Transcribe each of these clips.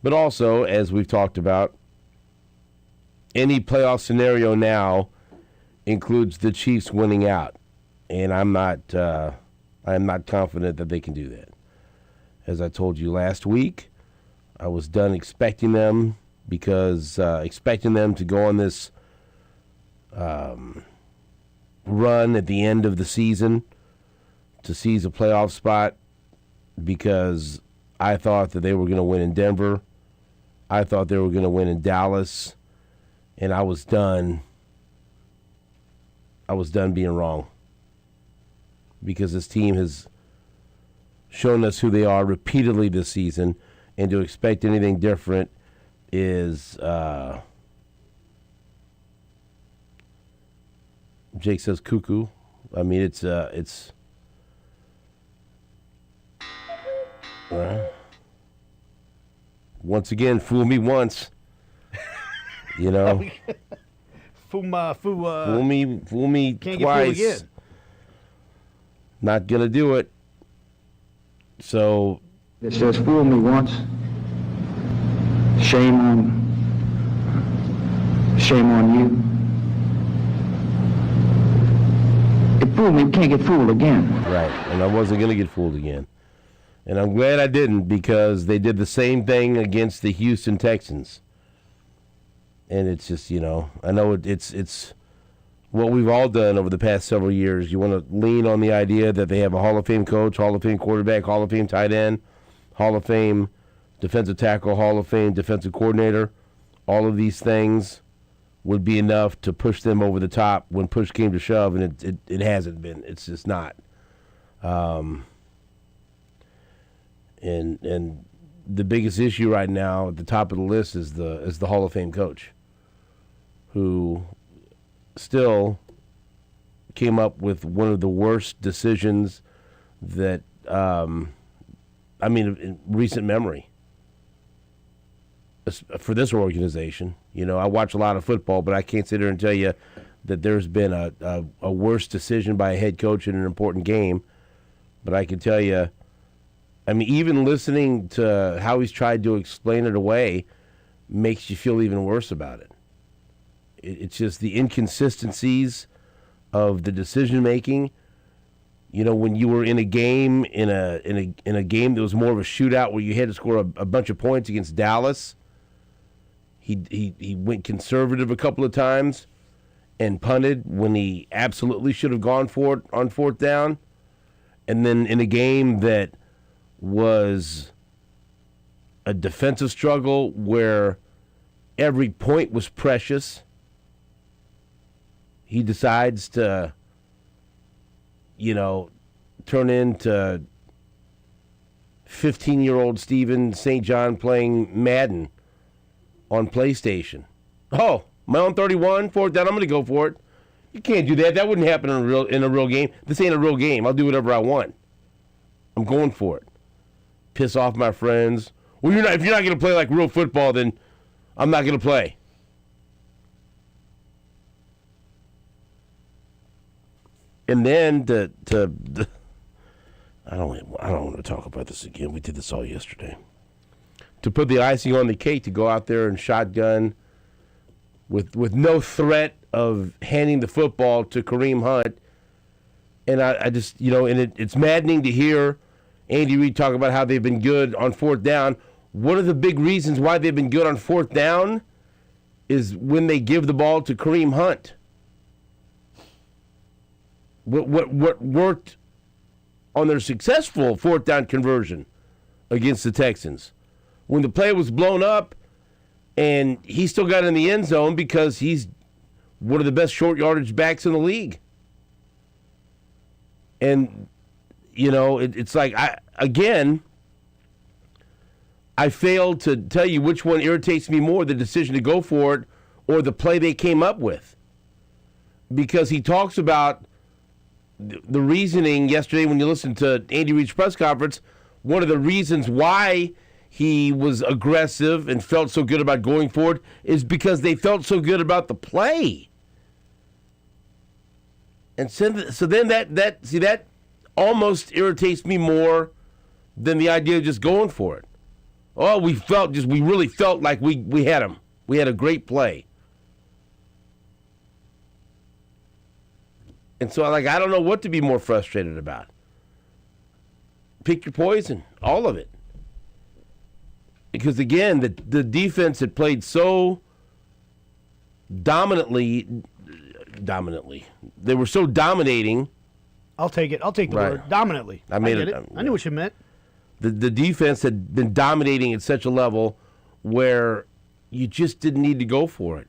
But also, as we've talked about, any playoff scenario now includes the Chiefs winning out, and I'm not confident that they can do that. As I told you last week, I was done expecting them because expecting them to go on this run at the end of the season to seize a playoff spot, because I thought that they were going to win in Denver. I thought they were going to win in Dallas, and I was done. I was done being wrong, because this team has shown us who they are repeatedly this season, and to expect anything different is, Jake says cuckoo. I mean, it's once again, fool me once. You know, fool me can't twice. Get fooled again. Not gonna do it. So It says fool me once. Shame on you. It fooled me, you can't get fooled again. right, and I wasn't gonna get fooled again. And I'm glad I didn't, because they did the same thing against the Houston Texans. And it's just, I know it's what we've all done over the past several years. You want to lean on the idea that they have a Hall of Fame coach, Hall of Fame quarterback, Hall of Fame tight end, Hall of Fame defensive tackle, Hall of Fame defensive coordinator. All of these things would be enough to push them over the top when push came to shove, and it hasn't been. It's just not. And the biggest issue right now at the top of the list is the Hall of Fame coach, who still came up with one of the worst decisions that in recent memory for this organization. I watch a lot of football, but I can't sit here and tell you that there's been a worse decision by a head coach in an important game. But I can tell you, even listening to how he's tried to explain it away makes you feel even worse about it. It's just the inconsistencies of the decision making. When you were in a game in a game that was more of a shootout where you had to score a bunch of points against Dallas, he went conservative a couple of times and punted when he absolutely should have gone for it on fourth down. And then in a game that was a defensive struggle where every point was precious, he decides to, turn into 15-year-old Steven St. John playing Madden on PlayStation. Oh, my own 31, fourth down, I'm going to go for it. You can't do that. That wouldn't happen in a real game. This ain't a real game. I'll do whatever I want. I'm going for it. Piss off my friends. Well, if you're not going to play like real football, then I'm not going to play. And then I don't want to talk about this again. We did this all yesterday. To put the icing on the cake, to go out there and shotgun with no threat of handing the football to Kareem Hunt. And I just, it's maddening to hear Andy Reid talk about how they've been good on fourth down. One of the big reasons why they've been good on fourth down is when they give the ball to Kareem Hunt. What worked on their successful fourth down conversion against the Texans? When the play was blown up and he still got in the end zone because he's one of the best short yardage backs in the league. And, it's like, I failed to tell you which one irritates me more, the decision to go for it or the play they came up with. Because he talks about the reasoning yesterday when you listened to Andy Reid's press conference. One of the reasons why he was aggressive and felt so good about going for it is because they felt so good about the play. And so then that almost irritates me more than the idea of just going for it. Oh, we really felt like we had them. We had a great play. And so, I don't know what to be more frustrated about. Pick your poison, all of it. Because, again, the defense had played so dominantly. They were so dominating. I'll take it. I'll take the word. Dominantly. I get it. I knew what you meant. The defense had been dominating at such a level where you just didn't need to go for it.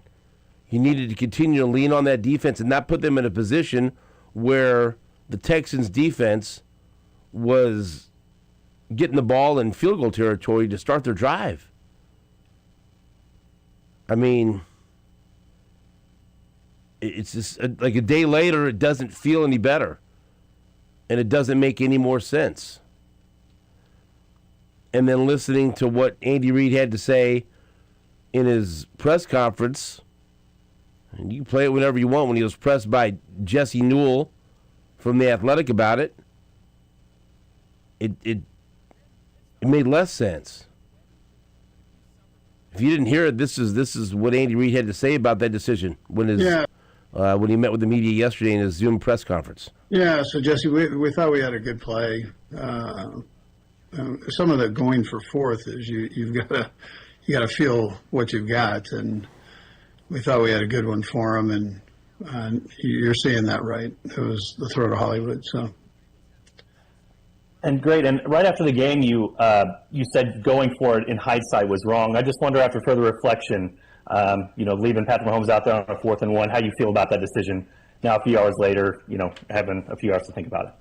You needed to continue to lean on that defense and not put them in a position where the Texans' defense was getting the ball in field goal territory to start their drive. I mean, it's just like a day later, it doesn't feel any better. And it doesn't make any more sense. And then listening to what Andy Reid had to say in his press conference, and you can play it whenever you want, when he was pressed by Jesse Newell from The Athletic about it, it made less sense. If you didn't hear it, this is what Andy Reid had to say about that decision when he met with the media yesterday in his Zoom press conference. Yeah, so Jesse, we thought we had a good play. Some of the going for fourth is you got to feel what you've got, and we thought we had a good one for him, and you're seeing that right. It was the throw to Hollywood. So. And great. And right after the game, you said going for it in hindsight was wrong. I just wonder, after further reflection, leaving Patrick Mahomes out there on a 4th and 1, how you feel about that decision now, a few hours later, having a few hours to think about it.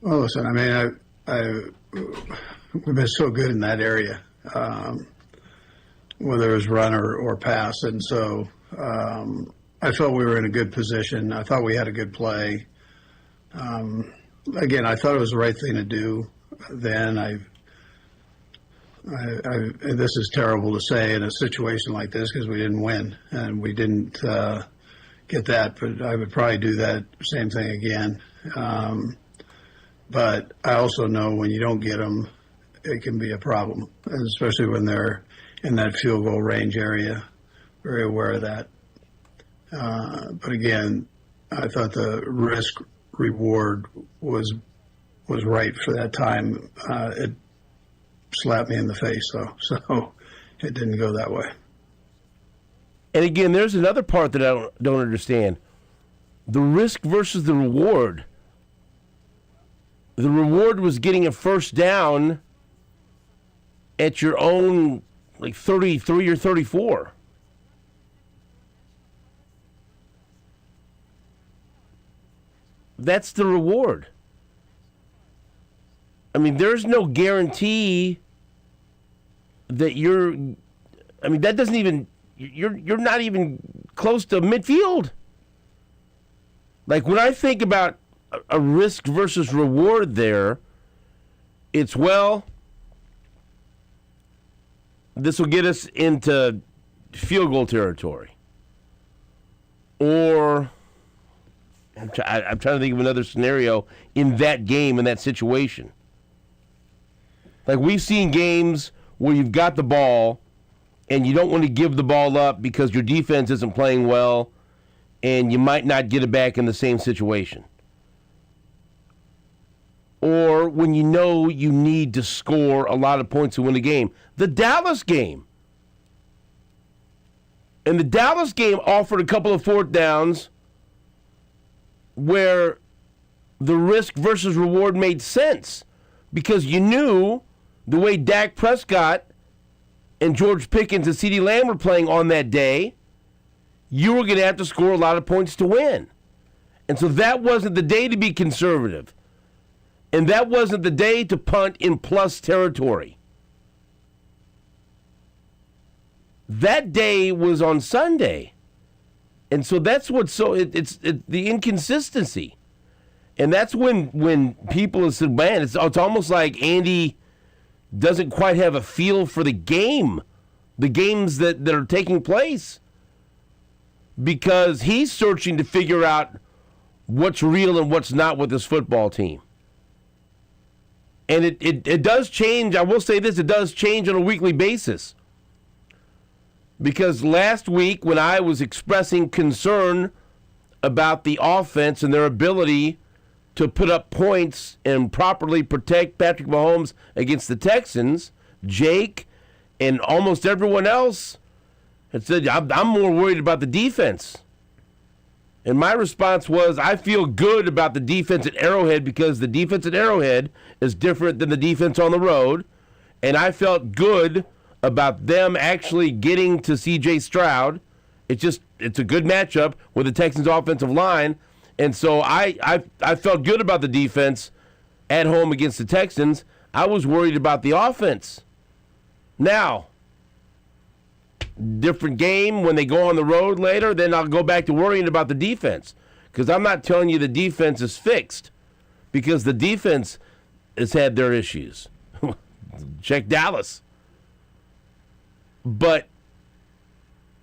Well, listen, I mean, we've been so good in that area, whether it was run or pass. And so I felt we were in a good position. I thought we had a good play. Again, I thought it was the right thing to do then. This is terrible to say in a situation like this because we didn't win and we didn't get that, but I would probably do that same thing again. But I also know when you don't get them, it can be a problem, especially when they're in that field goal range area. Very aware of that. But again, I thought the risk reward was right for that time. It slapped me in the face, though, so it didn't go that way. And again, there's another part that I don't understand. The risk versus the reward. The reward was getting a first down at your own, 33 or 34. That's the reward. I mean, there's no guarantee that that doesn't even, you're not even close to midfield. Like, when I think about a risk versus reward there, it's, this will get us into field goal territory. Or, I'm trying to think of another scenario in that game, in that situation. Like, we've seen games where you've got the ball and you don't want to give the ball up because your defense isn't playing well and you might not get it back in the same situation. Or when you know you need to score a lot of points to win the game. The Dallas game. And the Dallas game offered a couple of 4th downs where the risk versus reward made sense because you knew the way Dak Prescott and George Pickens and CeeDee Lamb were playing on that day, you were going to have to score a lot of points to win. And so that wasn't the day to be conservative. And that wasn't the day to punt in plus territory. That day was on Sunday. And so that's what's it's the inconsistency. And that's when people have said, man, it's almost like Andy doesn't quite have a feel for the games that are taking place. Because he's searching to figure out what's real and what's not with this football team. And it does change. I will say this, it does change on a weekly basis. Because last week when I was expressing concern about the offense and their ability to put up points and properly protect Patrick Mahomes against the Texans, Jake and almost everyone else had said, I'm more worried about the defense. And my response was, I feel good about the defense at Arrowhead because the defense at Arrowhead is different than the defense on the road. And I felt good about them actually getting to C.J. Stroud. It's a good matchup with the Texans' offensive line. And so I felt good about the defense at home against the Texans. I was worried about the offense. Now, different game when they go on the road later, then I'll go back to worrying about the defense. Because I'm not telling you the defense is fixed. Because the defense has had their issues. Check Dallas. But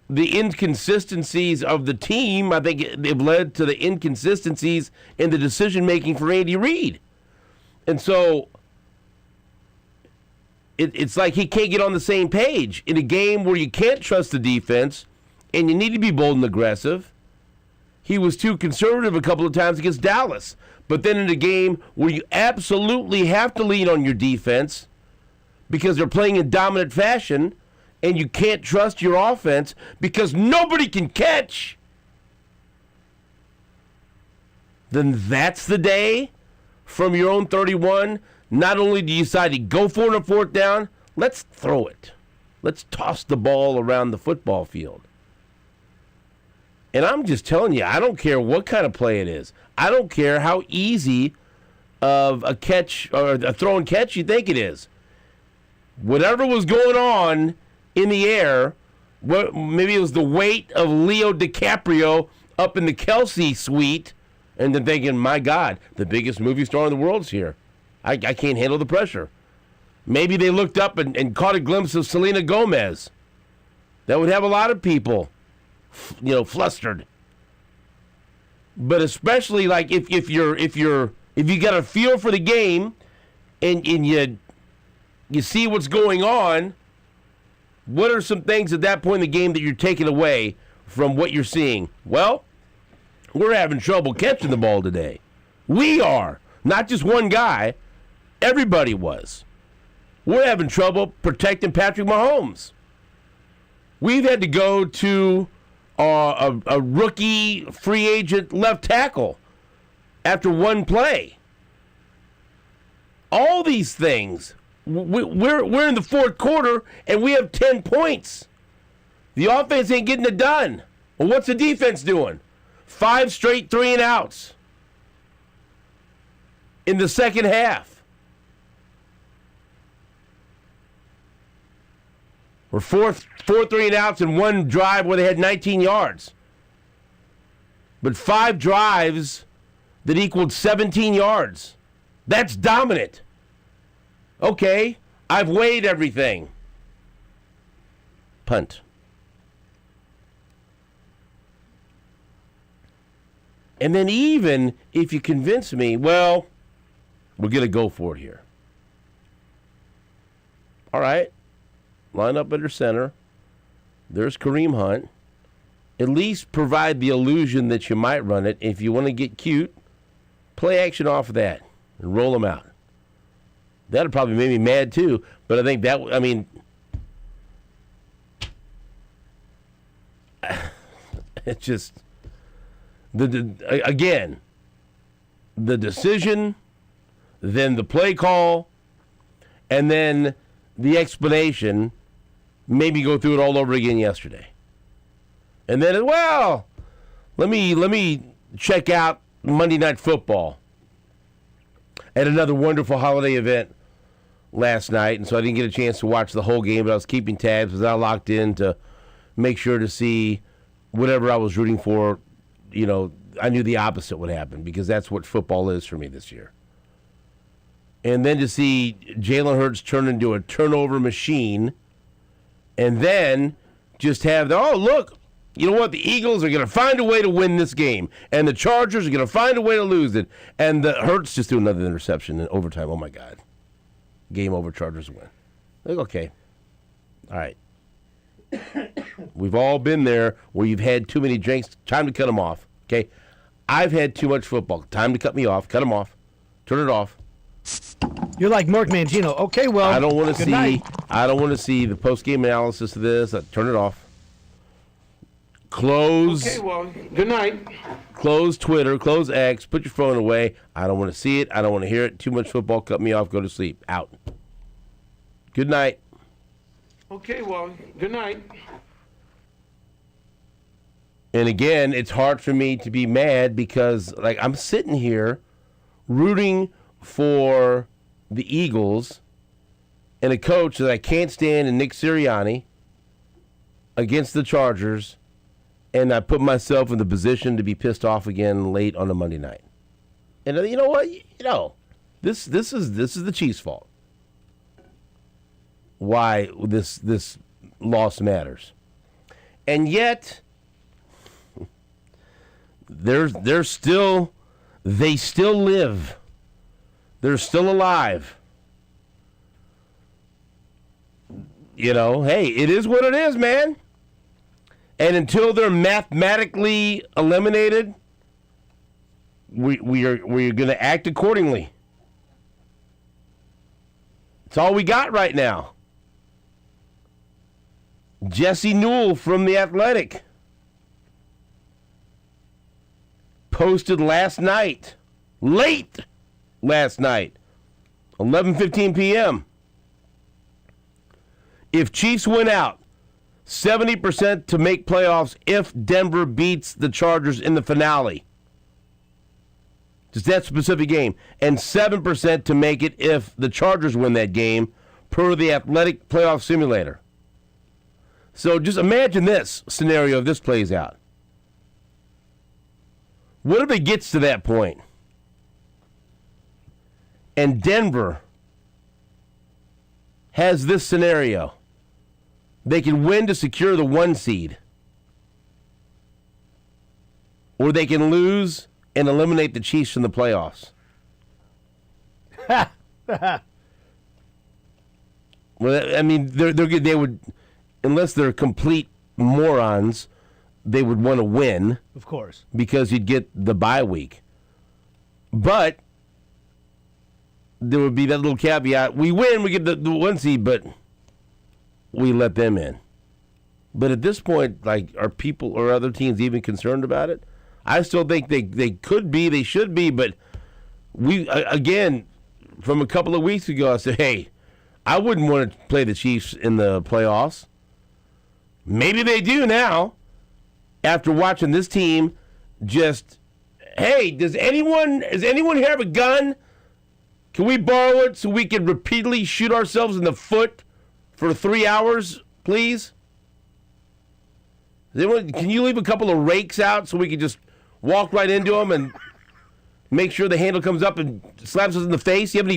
the inconsistencies of the team, I think they've led to the inconsistencies in the decision-making for Andy Reid. And so it's like he can't get on the same page. In a game where you can't trust the defense and you need to be bold and aggressive, he was too conservative a couple of times against Dallas. But then in a game where you absolutely have to lean on your defense because they're playing in dominant fashion, and you can't trust your offense because nobody can catch, then that's the day from your own 31. Not only do you decide to go for it on fourth down, let's throw it. Let's toss the ball around the football field. And I'm just telling you, I don't care what kind of play it is. I don't care how easy of a catch or a throw and catch you think it is. Whatever was going on in the air, maybe it was the weight of Leo DiCaprio up in the Kelsey suite, and then thinking, my God, the biggest movie star in the world's here. I can't handle the pressure. Maybe they looked up and caught a glimpse of Selena Gomez. That would have a lot of people, flustered. But especially like if you got a feel for the game, and you see what's going on. What are some things at that point in the game that you're taking away from what you're seeing? Well, we're having trouble catching the ball today. We are. Not just one guy. Everybody was. We're having trouble protecting Patrick Mahomes. We've had to go to a rookie free agent left tackle after one play. All these things. We're in the fourth quarter, and we have 10 points. The offense ain't getting it done. Well, what's the defense doing? 5 straight 3-and-outs in the second half. Or four 3-and-outs in one drive where they had 19 yards. But 5 drives that equaled 17 yards. That's dominant. Okay, I've weighed everything. Punt. And then even if you convince me, well, we're going to go for it here. All right, line up under center. There's Kareem Hunt. At least provide the illusion that you might run it. If you want to get cute, play action off of that and roll them out. That would probably make me mad too, but I think it's just, again, the decision, then the play call, and then the explanation, maybe go through it all over again yesterday. And then, well, let me check out Monday Night Football at another wonderful holiday event last night, and so I didn't get a chance to watch the whole game, but I was keeping tabs because I locked in to make sure to see whatever I was rooting for. I knew the opposite would happen because that's what football is for me this year. And then to see Jalen Hurts turn into a turnover machine, and then just have look, you know what? The Eagles are going to find a way to win this game, and the Chargers are going to find a way to lose it. And the Hurts just threw another interception in overtime. Oh, my God. Game over, Chargers win. Like, okay. All right. We've all been there where you've had too many drinks. Time to cut them off. Okay. I've had too much football. Time to cut me off. Cut them off. Turn it off. You're like Mark Mangino. Okay, well, I don't want to see. night. I don't want to see the post-game analysis of this. Turn it off. Close. Okay, well, good night. Close Twitter. Close X. Put your phone away. I don't want to see it. I don't want to hear it. Too much football. Cut me off. Go to sleep. Out. Good night. Okay, well, good night. And again, it's hard for me to be mad because, like, I'm sitting here rooting for the Eagles and a coach that I can't stand, and Nick Sirianni, against the Chargers, and I put myself in the position to be pissed off again late on a Monday night. And you know what? This is the Chiefs' fault. Why this loss matters, and yet they still live. They're still alive. Hey, it is what it is, man. And until they're mathematically eliminated, we're going to act accordingly. It's all we got right now. Jesse Newell from The Athletic posted late last night, 11:15 p.m. If Chiefs win out, 70% to make playoffs if Denver beats the Chargers in the finale. Just that specific game. And 7% to make it if the Chargers win that game, per the Athletic Playoff Simulator. So just imagine this scenario if this plays out. What if it gets to that point? And Denver has this scenario. They can win to secure the 1 seed. Or they can lose and eliminate the Chiefs from the playoffs. Well, I mean, they would, unless they're complete morons, they would want to win. Of course. Because you'd get the bye week. But there would be that little caveat. We win, we get the 1 seed, but we let them in. But at this point, like, are people or other teams even concerned about it? I still think they could be, they should be, but we, again, from a couple of weeks ago, I said, hey, I wouldn't want to play the Chiefs in the playoffs. Maybe they do now, after watching this team just, hey, does anyone here have a gun? Can we borrow it so we can repeatedly shoot ourselves in the foot for 3 hours, please? Can you leave a couple of rakes out so we can just walk right into them and make sure the handle comes up and slaps us in the face? You have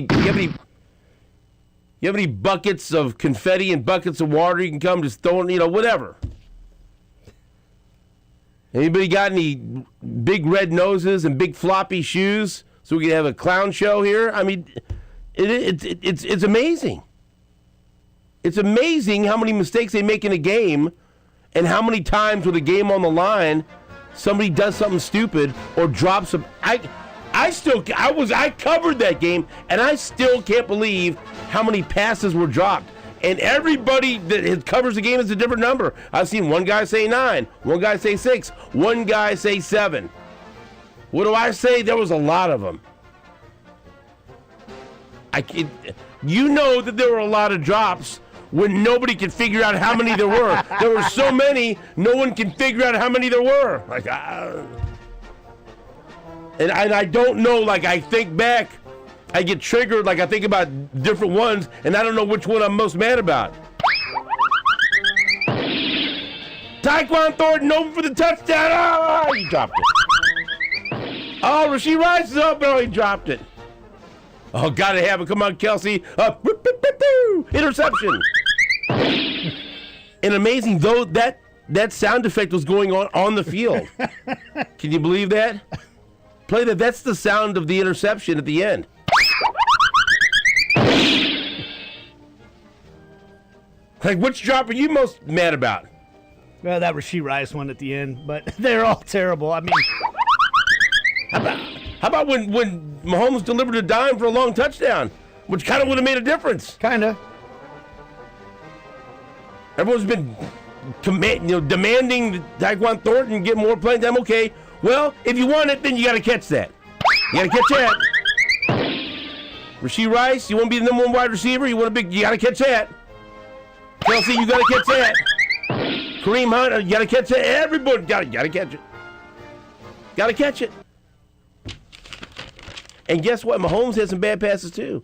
any buckets of confetti and buckets of water you can come just throwing, whatever? Anybody got any big red noses and big floppy shoes so we can have a clown show here? I mean, it's amazing. It's amazing how many mistakes they make in a game and how many times with a game on the line somebody does something stupid or drops a... I covered that game, and I still can't believe how many passes were dropped. And everybody that covers the game is a different number. I've seen one guy say 9, one guy say 6, one guy say 7. What do I say? There was a lot of them. You know that there were a lot of drops when nobody could figure out how many there were. There were so many, no one can figure out how many there were. And I don't know, like, I think back, I get triggered, like I think about different ones, and I don't know which one I'm most mad about. Tyquan Thornton open for the touchdown. Oh, he dropped it. Oh, Rasheed Rice is up. Oh, he dropped it. Oh, gotta have it. Come on, Kelsey. Interception. And amazing, though, that sound effect was going on the field. Can you believe that? Play that. That's the sound of the interception at the end. Like, which drop are you most mad about? Well, that Rashee Rice one at the end, but they're all terrible. I mean, how about when Mahomes delivered a dime for a long touchdown, which kind of would have made a difference? kind of. Everyone's been demanding that Tyquan Thornton get more playing time. Okay, well, if you want it, then you got to catch that. You got to catch that. Rashee Rice, you want to be the number one wide receiver? You got to catch that. Kelsey, you got to catch that. Kareem Hunt, you got to catch that. Everybody got to catch it. Got to catch it. And guess what? Mahomes had some bad passes too.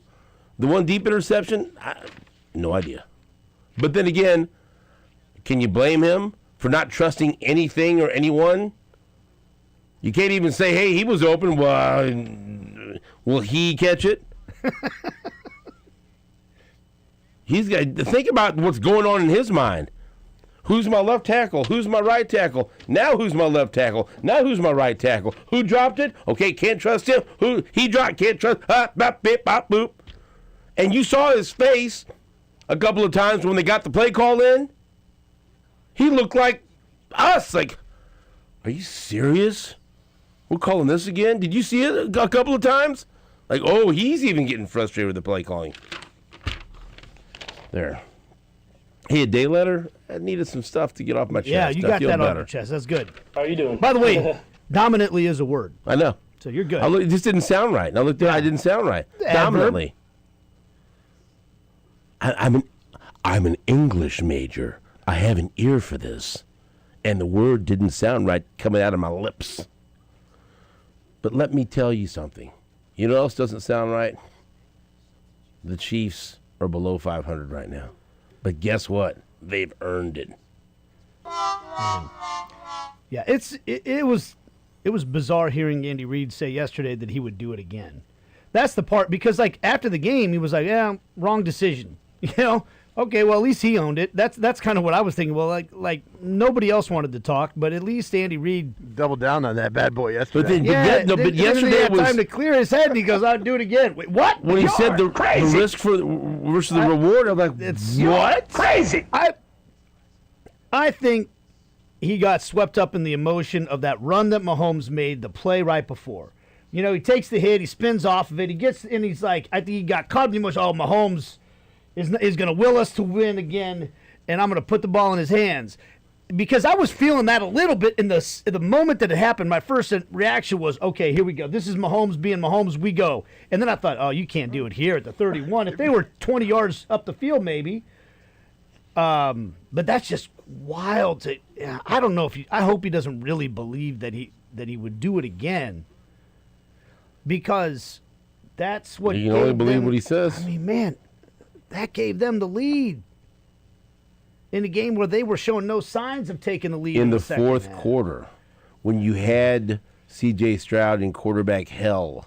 The one deep interception, no idea. But then again, can you blame him for not trusting anything or anyone? You can't even say, hey, he was open. Well, will he catch it? He's got to think about what's going on in his mind. Who's my left tackle? Who's my right tackle? Now who's my left tackle? Now who's my right tackle? Who dropped it? Okay, can't trust him. Who he dropped? Can't trust. Bop, bip, bop, boop. And you saw his face a couple of times when they got the play call in. He looked like us. Like, are you serious? We're calling this again? Did you see it a couple of times? Like, oh, he's even getting frustrated with the play calling. There. Hey, a day letter? I needed some stuff to get off my chest. Yeah, you got that off your chest. That's good. How are you doing? By the way, dominantly is a word. I know. So you're good. It just didn't sound right. And I looked at it, I didn't sound right. Dominantly. I'm an English major. I have an ear for this. And the word didn't sound right coming out of my lips. But let me tell you something. You know what else doesn't sound right? The Chiefs are below 500 right now. But guess what? They've earned it. Yeah, it was bizarre hearing Andy Reid say yesterday that he would do it again. That's the part, because like after the game he was like, yeah, wrong decision. You know? Okay, well at least he owned it. That's kind of what I was thinking. Well, like nobody else wanted to talk, but at least Andy Reid doubled down on that bad boy yesterday. But yesterday he had was time to clear his head, and he goes, "I'll do it again." Wait, what? When he said the risk versus the reward, I'm like, what? Crazy. I think he got swept up in the emotion of that run that Mahomes made, the play right before. You know, he takes the hit, he spins off of it, he gets, and he's like, I think he got caught in the emotion. Oh, Mahomes is going to will us to win again, and I'm going to put the ball in his hands. Because I was feeling that a little bit in the moment that it happened. My first reaction was, okay, here we go. This is Mahomes being Mahomes, we go. And then I thought, oh, you can't do it here at the 31. If they were 20 yards up the field, maybe. But that's just wild. I don't know I hope he doesn't really believe that he would do it again. Because that's what you can only believe what he says. I mean, man, that gave them the lead in a game where they were showing no signs of taking the lead in the second fourth half. quarter, when you had C.J. Stroud in quarterback hell.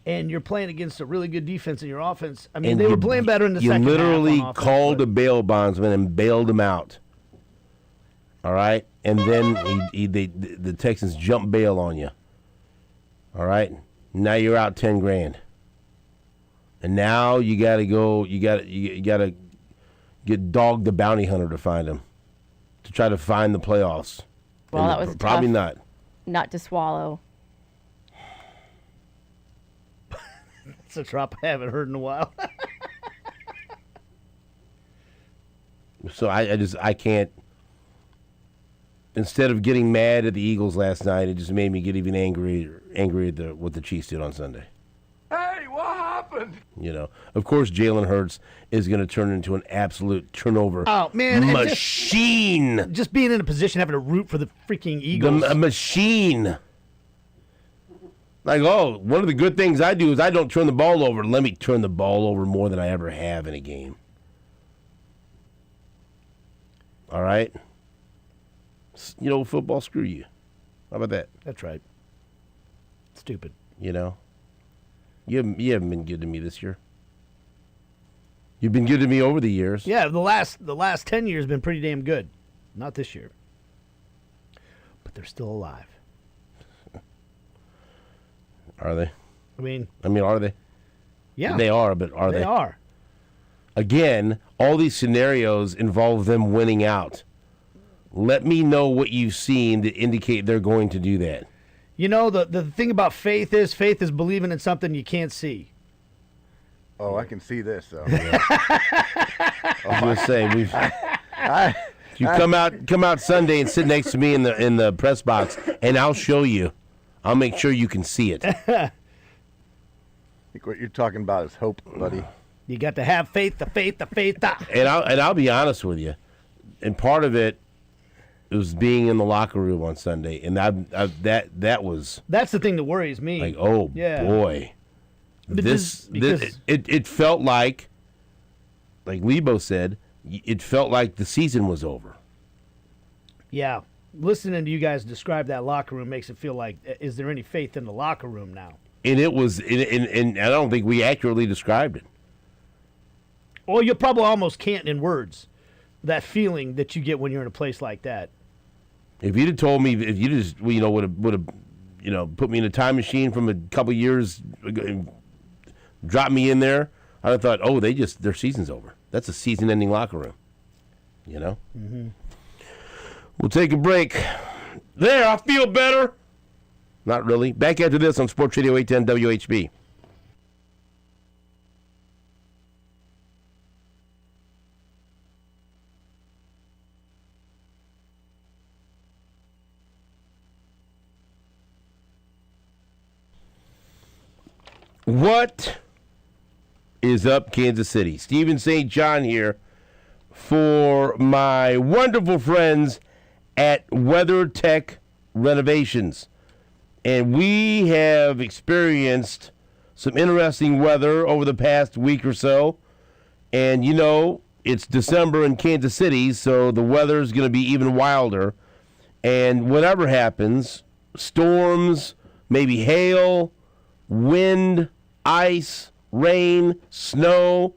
And you're playing against a really good defense in your offense. I mean, they were playing better in the second half. You literally on offense, called a bail bondsman and bailed him out. All right? And then the Texans jump bail on you. All right? Now you're out $10,000. And now you got to go, you got to get Dog the Bounty Hunter to find him, to try to find the playoffs. Well, and that was probably tough not to swallow. It's a drop I haven't heard in a while. So I can't. Instead of getting mad at the Eagles last night, it just made me get even angry at what the Chiefs did on Sunday. Hey, what happened? You know, of course, Jalen Hurts is going to turn into an absolute turnover machine. Just being in a position having to root for the freaking Eagles. A machine. Like, oh, one of the good things I do is I don't turn the ball over. Let me turn the ball over more than I ever have in a game. All right? You know, football, screw you. How about that? That's right. Stupid. You know? You haven't been good to me this year. You've been good to me over the years. Yeah, the last 10 years have been pretty damn good. Not this year. But they're still alive. Are they? I mean, are they? Yeah. They are, but are they? They are. again, all these scenarios involve them winning out. Let me know what you've seen to indicate they're going to do that. You know, the thing about faith is believing in something you can't see. Oh, I can see this though. I was going to say, you come out Sunday and sit next to me in the press box, and I'll show you. I'll make sure you can see it. I think what you're talking about is hope, buddy. You got to have faith, the faith. And I'll be honest with you, and part of it was being in the locker room on Sunday, and that was That's the thing that worries me. like, oh Yeah. boy, Because it felt like Lebo said, it felt like the season was over. yeah, listening to you guys describe that locker room makes it feel like, is there any faith in the locker room now? And it was, and I don't think we accurately described it. Or you probably almost can't in words. That feeling that you get when you're in a place like that. If you'd have told me, if you just would have put me in a time machine from a couple years ago and dropped me in there, I'd have thought, oh, their season's over. That's a season-ending locker room. You know. Mm-hmm. We'll take a break. There, I feel better. Not really. Back after this on Sports Radio 810 WHB. What is up, Kansas City? Stephen St. John here for my wonderful friends at WeatherTech Renovations. And we have experienced some interesting weather over the past week or so. And, it's December in Kansas City, so the weather is going to be even wilder. And whatever happens, storms, maybe hail, wind, ice, rain, snow.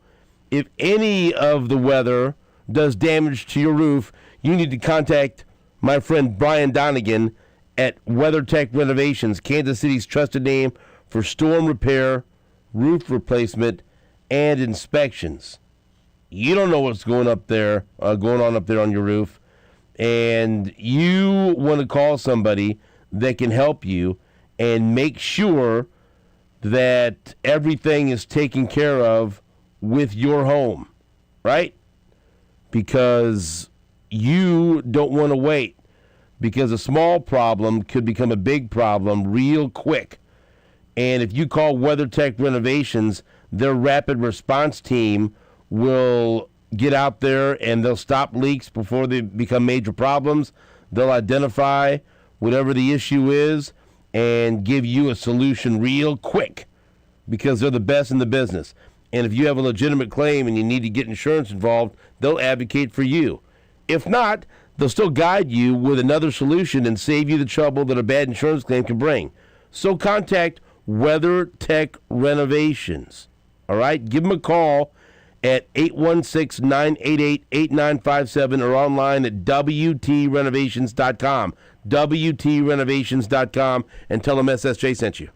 If any of the weather does damage to your roof, you need to contact my friend Brian Donegan at WeatherTech Renovations, Kansas City's trusted name for storm repair, roof replacement, and inspections. You don't know what's going on up there on your roof, and you want to call somebody that can help you and make sure that everything is taken care of with your home, right? Because you don't want to wait, because a small problem could become a big problem real quick. And if you call WeatherTech Renovations, their rapid response team will get out there and they'll stop leaks before they become major problems. They'll identify whatever the issue is and give you a solution real quick, because they're the best in the business. And if you have a legitimate claim and you need to get insurance involved, they'll advocate for you. If not, they'll still guide you with another solution and save you the trouble that a bad insurance claim can bring. So contact WeatherTech Renovations. All right? Give them a call at 816-988-8957 or online at WTRenovations.com. WTRenovations.com, and tell them SSJ sent you.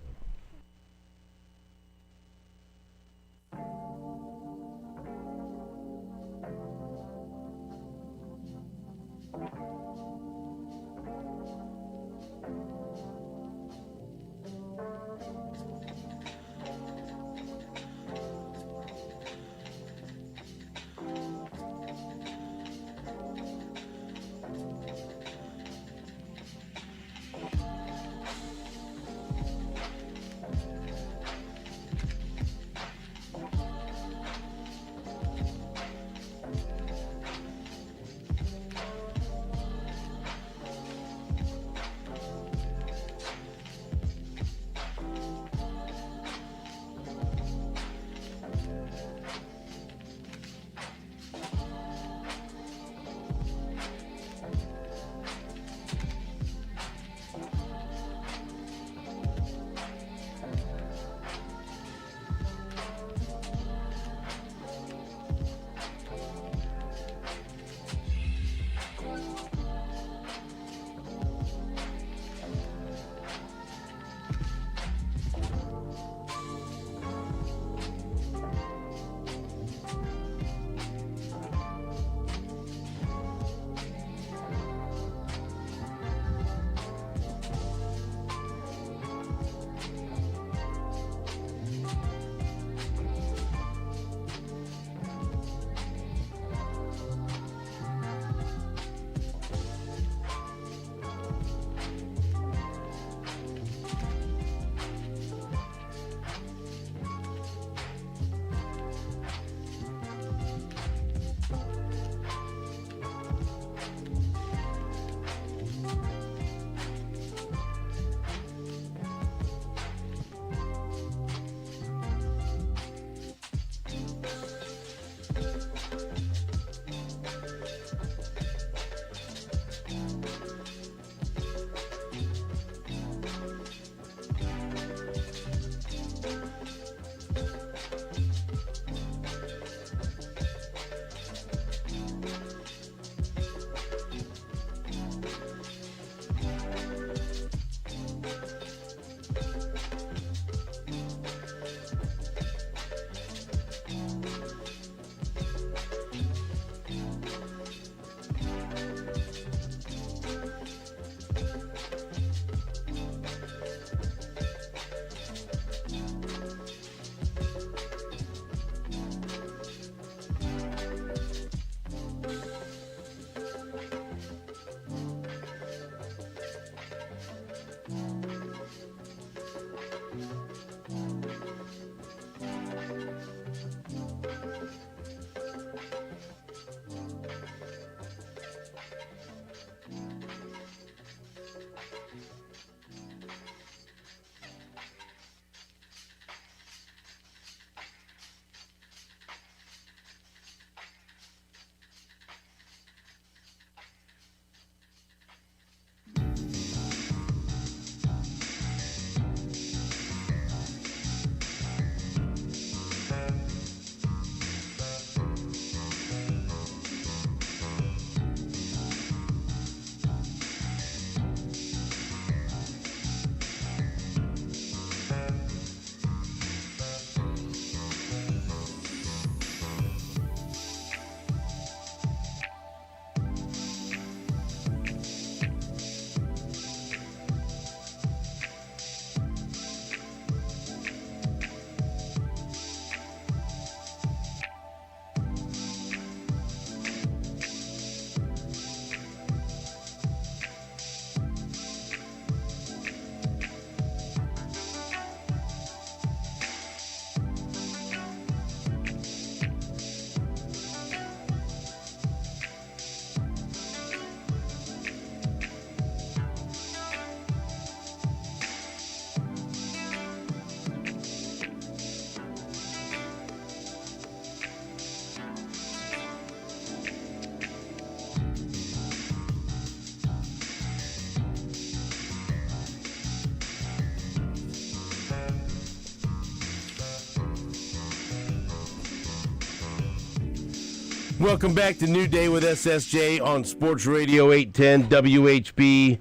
Welcome back to New Day with SSJ on Sports Radio 810 WHB.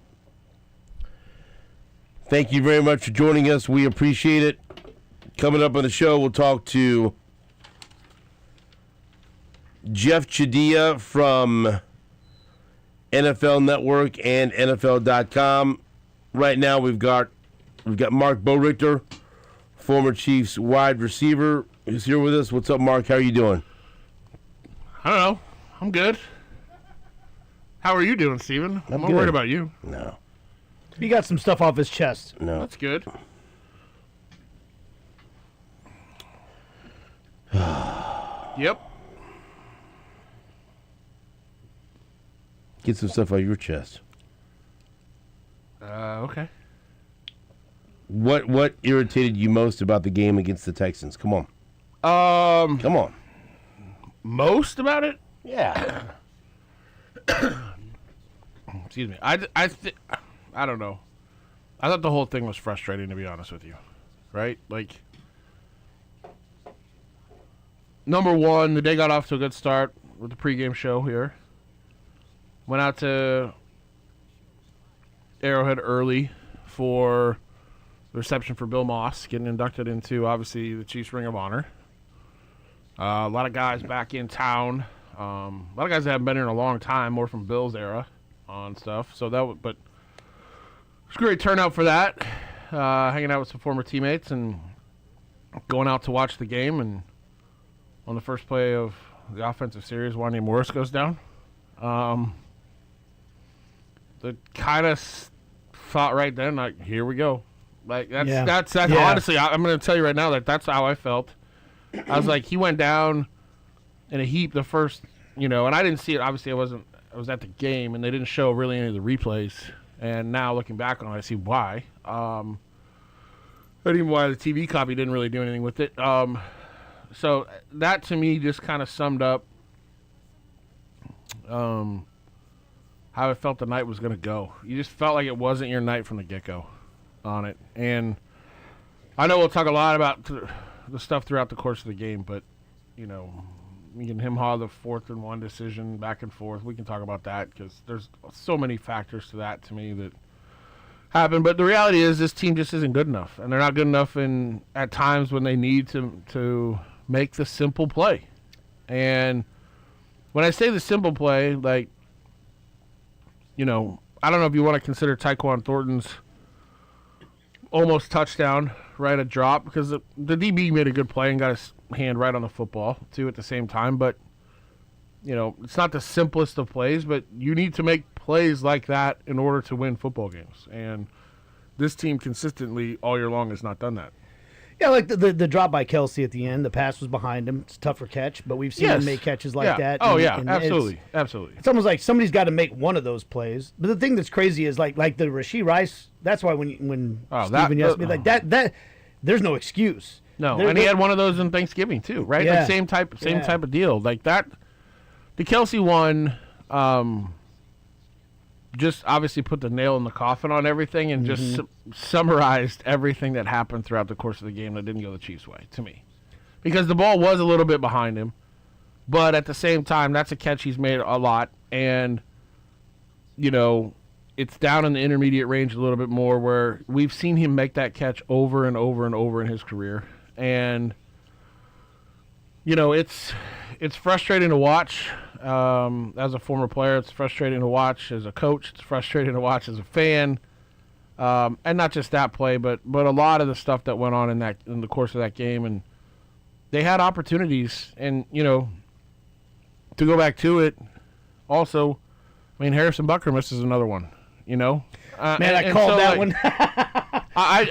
Thank you very much for joining us. We appreciate it. Coming up on the show, we'll talk to Jeff Chadiha from NFL Network and NFL.com. Right now, we've got Marc Boerigter, former Chiefs wide receiver, who's here with us. What's up, Mark? How are you doing? I don't know. I'm good. How are you doing, Steven? I'm not good. worried about you. No. He got some stuff off his chest. No. That's good. Yep. Get some stuff out of your chest. Okay. What irritated you most about the game against the Texans? Come on. Come on. Most about it? Yeah. Excuse me. I don't know. I thought the whole thing was frustrating, to be honest with you. Right? Like, number one, the day got off to a good start with the pregame show here. Went out to Arrowhead early for the reception for Bill Moss, getting inducted into, obviously, the Chiefs Ring of Honor. A lot of guys back in town. A lot of guys that haven't been here in a long time, more from Bill's era on stuff. So but it's a great turnout for that. Hanging out with some former teammates and going out to watch the game. And on the first play of the offensive series, Wanya Morris goes down. The kind of thought right then, like, here we go. Like that's honestly, I'm going to tell you right now that that's how I felt. I was like, he went down in a heap the first, and I didn't see it. Obviously, I was at the game, and they didn't show really any of the replays. And now looking back on it, I see why. And even why the TV copy didn't really do anything with it. So that to me just kind of summed up how I felt the night was going to go. You just felt like it wasn't your night from the get-go on it. And I know we'll talk a lot about the stuff throughout the course of the game, but, me and him haul the 4th and 1 decision back and forth. We can talk about that because there's so many factors to that to me that happen. But the reality is this team just isn't good enough, and they're not good enough at times when they need to make the simple play. And when I say the simple play, like, I don't know if you want to consider Tyquan Thornton's almost touchdown, right, a drop, because the DB made a good play and got his hand right on the football, too, at the same time. But, it's not the simplest of plays, but you need to make plays like that in order to win football games. And this team consistently all year long has not done that. Yeah, like the drop by Kelsey at the end, the pass was behind him. It's a tougher catch, but we've seen him make catches like that. Oh, and absolutely. It's almost like somebody's got to make one of those plays. But the thing that's crazy is like the Rashee Rice. That's why when Steven asked me like that, there's no excuse. No, and he had one of those in Thanksgiving too, right? Yeah. Like same type of deal. Like that, the Kelsey one, just obviously put the nail in the coffin on everything and just summarized everything that happened throughout the course of the game that didn't go the Chiefs' way to me, because the ball was a little bit behind him, but at the same time, that's a catch he's made a lot, and it's down in the intermediate range a little bit more, where we've seen him make that catch over and over and over in his career. And, it's frustrating to watch as a former player. It's frustrating to watch as a coach. It's frustrating to watch as a fan. And not just that play, but a lot of the stuff that went on in the course of that game. And they had opportunities. And, to go back to it, also, Harrison Butker misses another one. Man, I called that one. I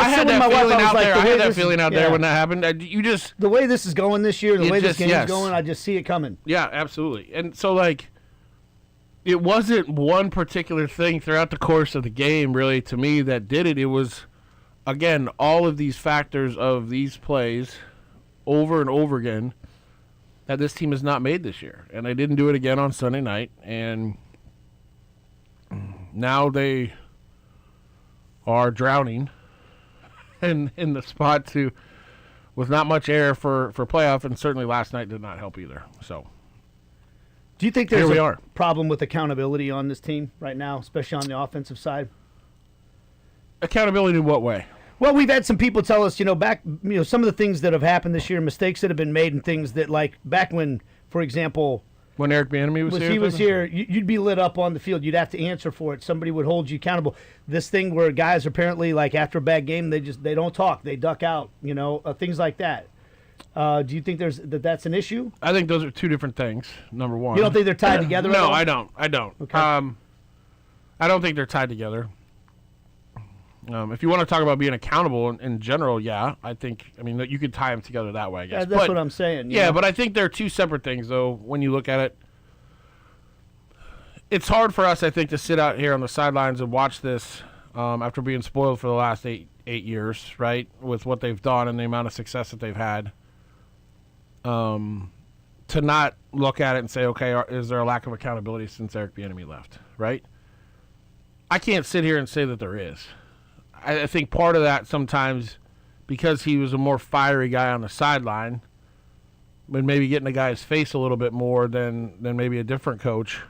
had that feeling out there when that happened. The way this is going this year, the way this game's going, I just see it coming. Yeah, absolutely. And so, it wasn't one particular thing throughout the course of the game, really, to me, that did it. It was, again, all of these factors of these plays over and over again that this team has not made this year. And they didn't do it again on Sunday night. And now they are drowning in the spot with not much air for playoff, and certainly last night did not help either. So Do you think there's Here we a are. problem with accountability on this team right now, especially on the offensive side? Accountability in what way? Well, we've had some people tell us, some of the things that have happened this year, mistakes that have been made, and things that, like back when, for example, When Eric Bieniemy was here? he was here, you'd be lit up on the field. You'd have to answer for it. Somebody would hold you accountable. This thing where guys apparently, like after a bad game, they don't talk, they duck out, things like that. Do you think that's an issue? I think those are two different things. Number one, You don't think they're tied together? at No, all? I don't. Okay. I don't think they're tied together. If you want to talk about being accountable in general, yeah, I think. I mean, you could tie them together that way. I guess. Yeah, that's what I'm saying. Yeah, but I think they're two separate things, though. When you look at it, it's hard for us, I think, to sit out here on the sidelines and watch this after being spoiled for the last eight years, right, with what they've done and the amount of success that they've had. To not look at it and say, okay, is there a lack of accountability since Eric Bieniemy left, right? I can't sit here and say that there is. I think part of that sometimes, because he was a more fiery guy on the sideline, but maybe getting a guy's face a little bit more than maybe a different coach,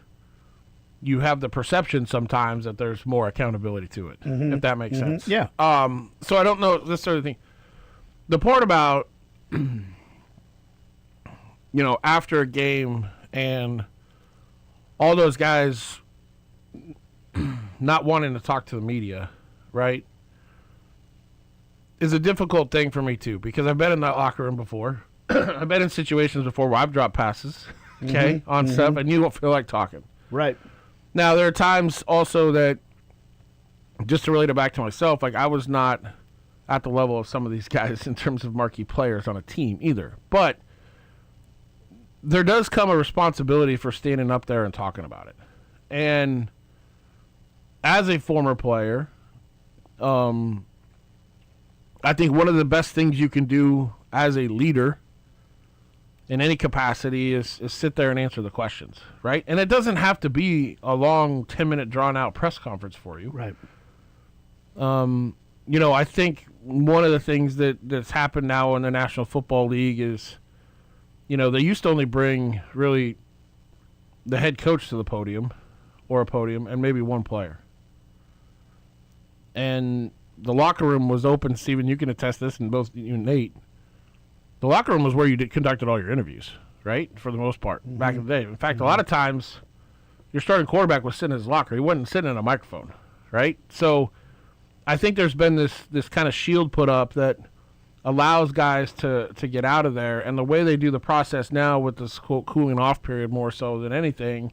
you have the perception sometimes that there's more accountability to it, if that makes sense. Yeah. So I don't know this sort of thing. The part about, after a game and all those guys not wanting to talk to the media, right, is a difficult thing for me too, because I've been in that locker room before. I've been in situations before where I've dropped passes, on stuff, and you don't feel like talking. Right. Now, there are times also that, just to relate it back to myself, like I was not at the level of some of these guys in terms of marquee players on a team either. But there does come a responsibility for standing up there and talking about it. And as a former player, I think one of the best things you can do as a leader in any capacity is sit there and answer the questions, right? And it doesn't have to be a long 10-minute drawn-out press conference for you. Right. I think one of the things that's happened now in the National Football League is, they used to only bring really the head coach to the podium or a podium and maybe one player. And the locker room was open. Steven, you can attest this, and both you and Nate. The locker room was where you conducted all your interviews, right, for the most part, back in the day. In fact, a lot of times your starting quarterback was sitting in his locker. He wasn't sitting in a microphone, right? So I think there's been this kind of shield put up that allows guys to get out of there. And the way they do the process now with this, quote, cooling off period more so than anything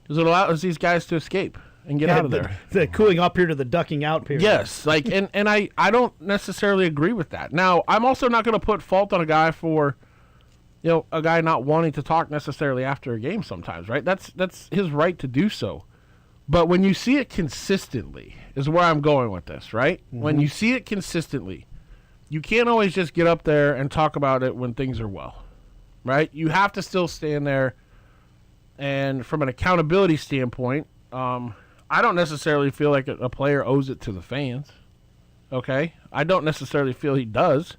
is it allows these guys to escape and get out of there. The cooling up period or the ducking out period. Yes, and I don't necessarily agree with that. Now, I'm also not going to put fault on a guy for, a guy not wanting to talk necessarily after a game sometimes, right? That's his right to do so. But when you see it consistently is where I'm going with this, right? When you see it consistently, you can't always just get up there and talk about it when things are well, right? You have to still stand there. And from an accountability standpoint, I don't necessarily feel like a player owes it to the fans, okay? I don't necessarily feel he does.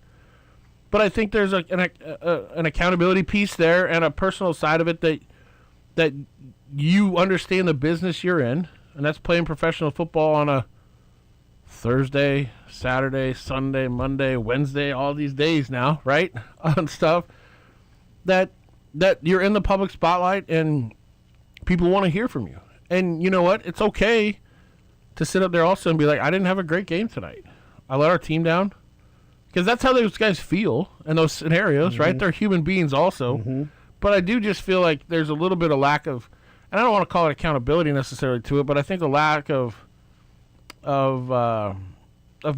But I think there's an accountability piece there and a personal side of it that you understand the business you're in, and that's playing professional football on a Thursday, Saturday, Sunday, Monday, Wednesday, all these days now, right, on stuff, that you're in the public spotlight and people want to hear from you. And you know what? It's okay to sit up there also and be like, I didn't have a great game tonight. I let our team down. Because that's how those guys feel in those scenarios, right? They're human beings also. But I do just feel like there's a little bit of lack of, and I don't want to call it accountability necessarily to it, but I think a lack of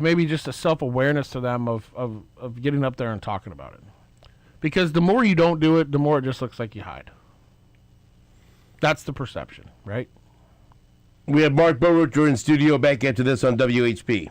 maybe just a self-awareness to them of getting up there and talking about it. Because the more you don't do it, the more it just looks like you hide. That's the perception, right? We have Marc Boerigter in studio. Back after this on WHP.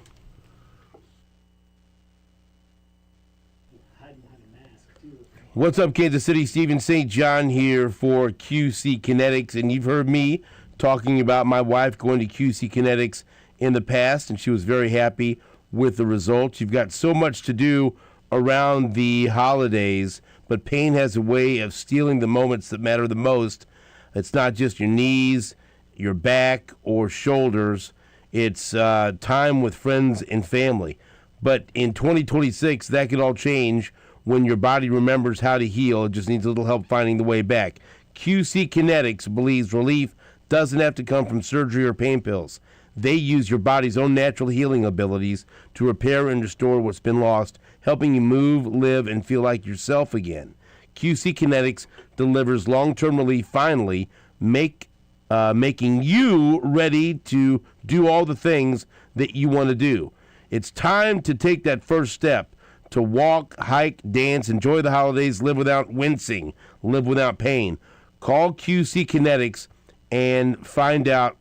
What's up, Kansas City? Stephen St. John here for QC Kinetics. And you've heard me talking about my wife going to QC Kinetics in the past, and she was very happy with the results. You've got so much to do around the holidays, but but pain has a way of stealing the moments that matter the most. It's not just your knees, your back, or shoulders. It's time with friends and family. But in 2026, that could all change when your body remembers how to heal. It just needs a little help finding the way back. QC Kinetics believes relief doesn't have to come from surgery or pain pills. They use your body's own natural healing abilities to repair and restore what's been lost, helping you move, live, and feel like yourself again. QC Kinetics delivers long-term relief finally, making you ready to do all the things that you want to do. It's time to take that first step, to walk, hike, dance, enjoy the holidays, live without wincing, live without pain. Call QC Kinetics and find out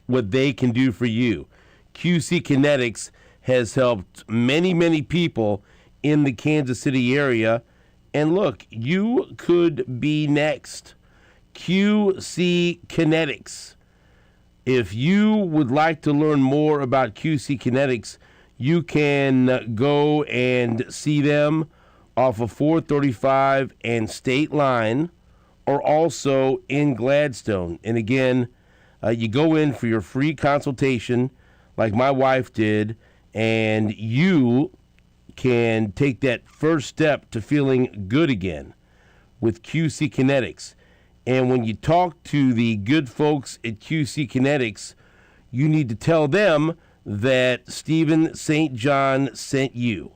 what they can do for you. QC Kinetics has helped many, many people in the Kansas City area. And look, you could be next. QC Kinetics. If you would like to learn more about QC Kinetics, you can go and see them off of 435 and State Line, or also in Gladstone. And again, you go in for your free consultation like my wife did, and you can take that first step to feeling good again with QC Kinetics. And when you talk to the good folks at QC Kinetics, you need to tell them that Stephen St. John sent you.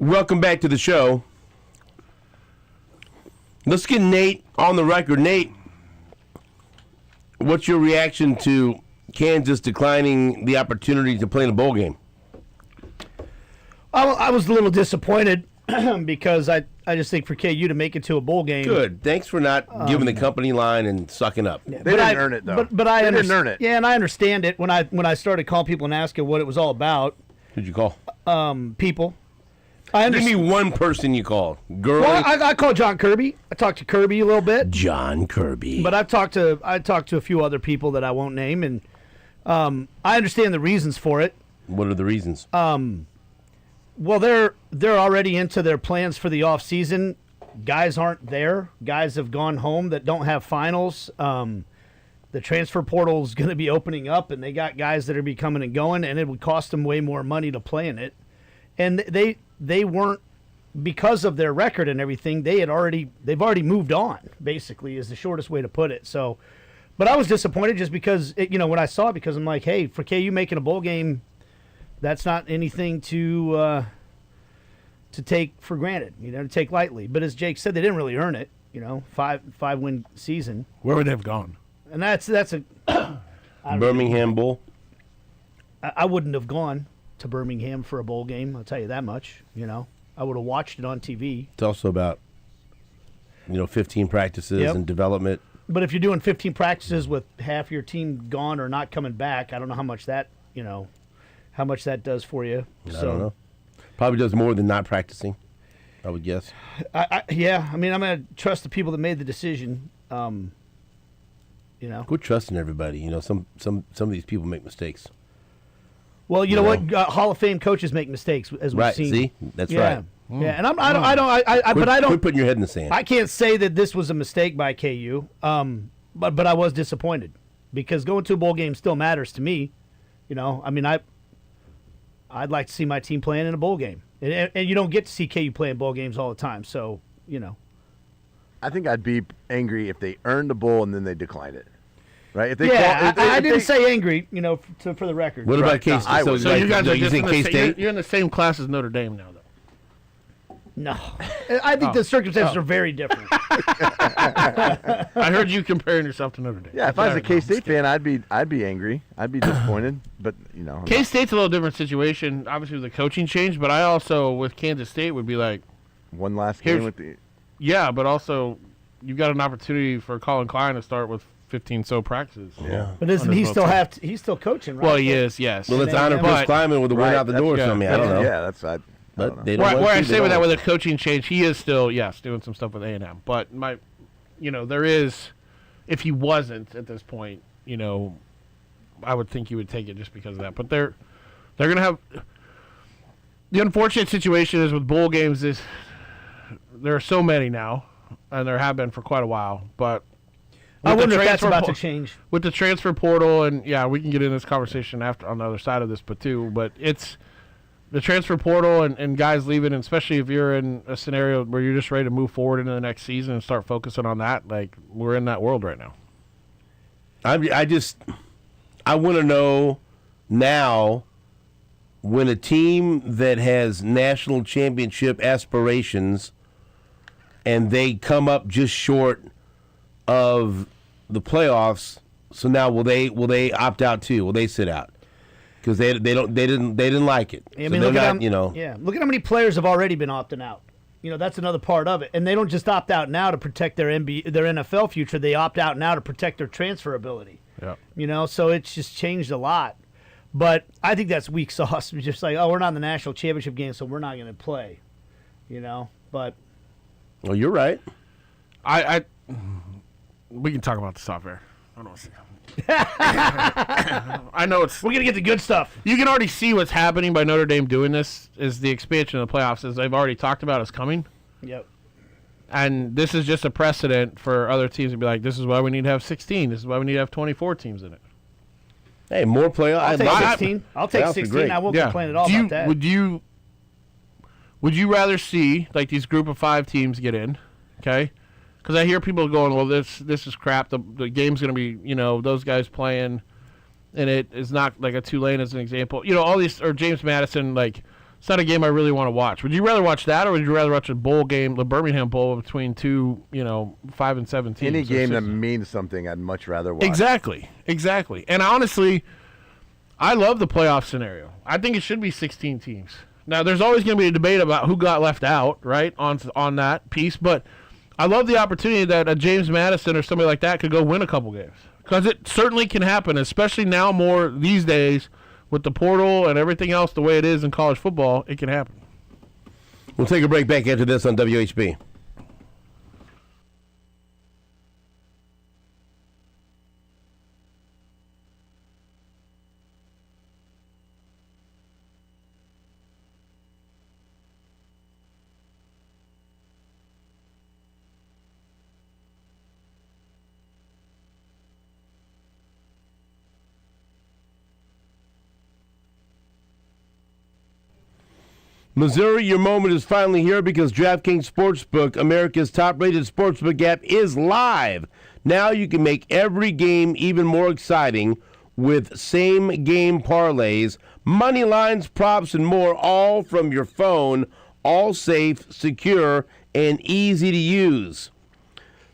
Welcome back to the show. Let's get Nate on the record. Nate, what's your reaction to Kansas declining the opportunity to play in a bowl game? I was a little disappointed because I just think for KU to make it to a bowl game. Good. Thanks for not giving the company line and sucking up. They didn't earn it, though. But I they didn't earn it. Yeah, and I understand it when I started calling people and asking what it was all about. Who'd you call? People. I Give understand. me one person you called. Girl. Well, I called John Kirby. I talked to Kirby a little bit. John Kirby. But I talked to a few other people that I won't name, and I understand the reasons for it. What are the reasons? Well, they're already into their plans for the off season. Guys aren't there. Guys have gone home that don't have finals. The transfer portal is going to be opening up, and they got guys that are be coming and going, and it would cost them way more money to play in it. And they weren't, because of their record and everything. They've already moved on. Basically, is the shortest way to put it. So, but I was disappointed just because when I saw it, because I'm like, hey, for KU making a bowl game, that's not anything to take for granted, to take lightly. But as Jake said, they didn't really earn it. 5-win season. Where would they have gone? And that's a Birmingham Bowl. I wouldn't have gone to Birmingham for a bowl game. I'll tell you that much. I would have watched it on TV. It's also about 15 practices and development. But if you're doing 15 practices with half your team gone or not coming back, I don't know how much that does for you. I don't know. Probably does more than not practicing, I would guess. Yeah. I mean, I'm going to trust the people that made the decision. Quit trusting everybody. Some of these people make mistakes. Well, you know what? Hall of Fame coaches make mistakes, as we've Right. seen. See, that's right. Yeah, and I don't. Quit putting your head in the sand. I can't say that this was a mistake by KU. But I was disappointed because going to a bowl game still matters to me. I mean, I'd like to see my team playing in a bowl game, and you don't get to see KU play in bowl games all the time. So I think I'd be angry if they earned a bowl and then they declined it. Right? If they I didn't say angry, for the record. What about K-State? I would. So you guys are you just think K-State? you're in the same class as Notre Dame now, though. No, I think the circumstances are very different. I heard you comparing yourself to Notre Dame. Yeah, if I was a K-State fan, I'd be angry. I'd be disappointed. But K-State's a little different situation, obviously with the coaching change. But I also, with Kansas State, would be like, one last game with the. Yeah, but also you've got an opportunity for Colin Klein to start with 15 practices. Yeah. But doesn't he still have to? He's still coaching, right? Well, he is, yes. Well, it's honor plus climbing with the win out the door. Yeah, I don't know. Yeah, that's. I don't know. They don't Where want I to, say they with that, don't. with a coaching change, he is still, doing some stuff with A&M. But there is, if he wasn't at this point, I would think he would take it just because of that. But they're going to have, the unfortunate situation is with bowl games is there are so many now, and there have been for quite a while. But I wonder if that's transfer about to change. with the transfer portal, and we can get into this conversation after on the other side of this, but it's the transfer portal and guys leaving, and especially if you're in a scenario where you're just ready to move forward into the next season and start focusing on that. Like, we're in that world right now. I want to know now, when a team that has national championship aspirations and they come up just short of the playoffs, so now will they opt out too? Will they sit out? Because they didn't like it. I mean, so look at not, how many players have already been opting out. That's another part of it. And they don't just opt out now to protect their NFL future. They opt out now to protect their transfer ability. Yeah. So it's just changed a lot. But I think that's weak sauce. Just like, we're not in the national championship game, so we're not going to play. But. Well, you're right. We can talk about this off air. I don't see. I know we're gonna get the good stuff. You can already see what's happening by Notre Dame doing this. Is the expansion of the playoffs, as they've already talked about, is coming. Yep. And this is just a precedent for other teams to be like, this is why we need to have 16. This is why we need to have 24 teams in it. Hey, more playoffs. I'll take 16. I'll take 16. I won't complain at all about that. Would you rather see like these group of 5 teams get in? Okay. Because I hear people going, well, this is crap. The game's going to be, those guys playing, and it is not like a Tulane as an example. All these, or James Madison, like It's not a game I really want to watch. Would you rather watch that, or would you rather watch a bowl game, the Birmingham Bowl, between two, 5 and 7 teams? Any game that means something, I'd much rather watch. Exactly. And honestly, I love the playoff scenario. I think it should be 16 teams. Now, there's always going to be a debate about who got left out, right, on that piece, but I love the opportunity that a James Madison or somebody like that could go win a couple games, because it certainly can happen, especially now more these days with the portal and everything else the way it is in college football. It can happen. We'll take a break back after this on WHB. Missouri, your moment is finally here because DraftKings Sportsbook, America's top-rated sportsbook app, is live. Now you can make every game even more exciting with same-game parlays, money lines, props, and more, all from your phone, all safe, secure, and easy to use.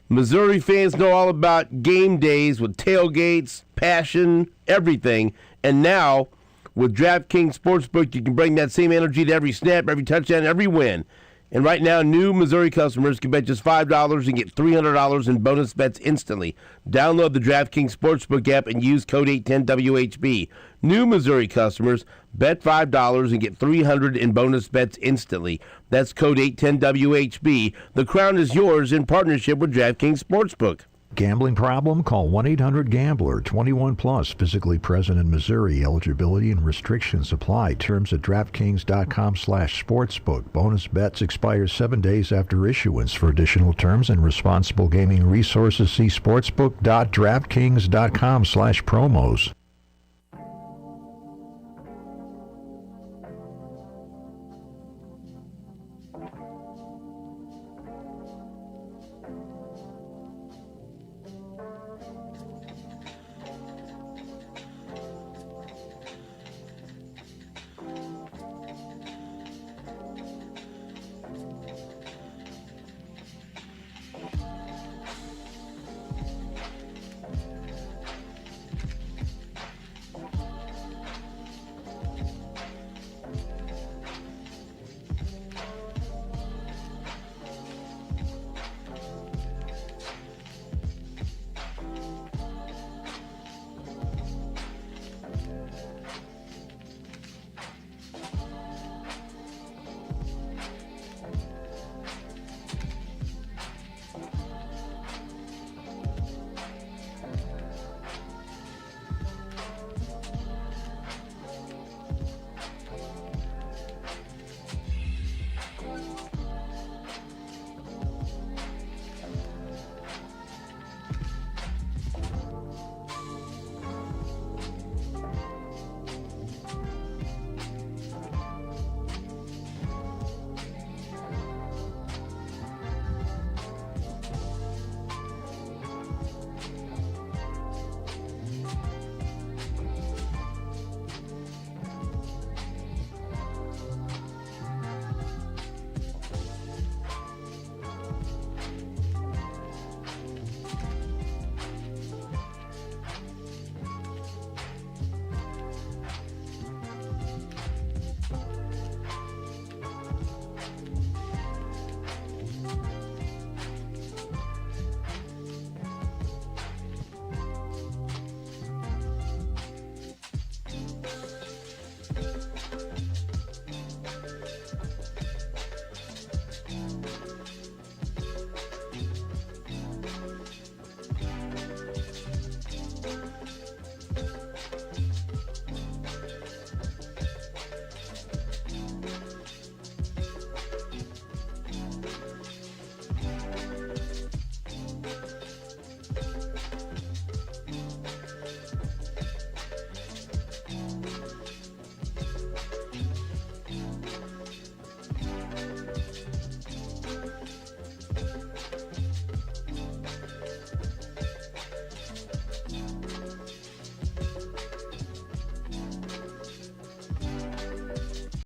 Missouri fans know all about game days with tailgates, passion, everything, and now with DraftKings Sportsbook, you can bring that same energy to every snap, every touchdown, every win. And right now, new Missouri customers can bet just $5 and get $300 in bonus bets instantly. Download the DraftKings Sportsbook app and use code 810WHB. New Missouri customers, bet $5 and get $300 in bonus bets instantly. That's code 810WHB. The crown is yours in partnership with DraftKings Sportsbook. Gambling problem? Call 1-800-GAMBLER. 21 plus. Physically present in Missouri. Eligibility and restrictions apply. Terms at DraftKings.com/sportsbook. Bonus bets expire 7 days after issuance. For additional terms and responsible gaming resources, see sportsbook.draftkings.com/promos.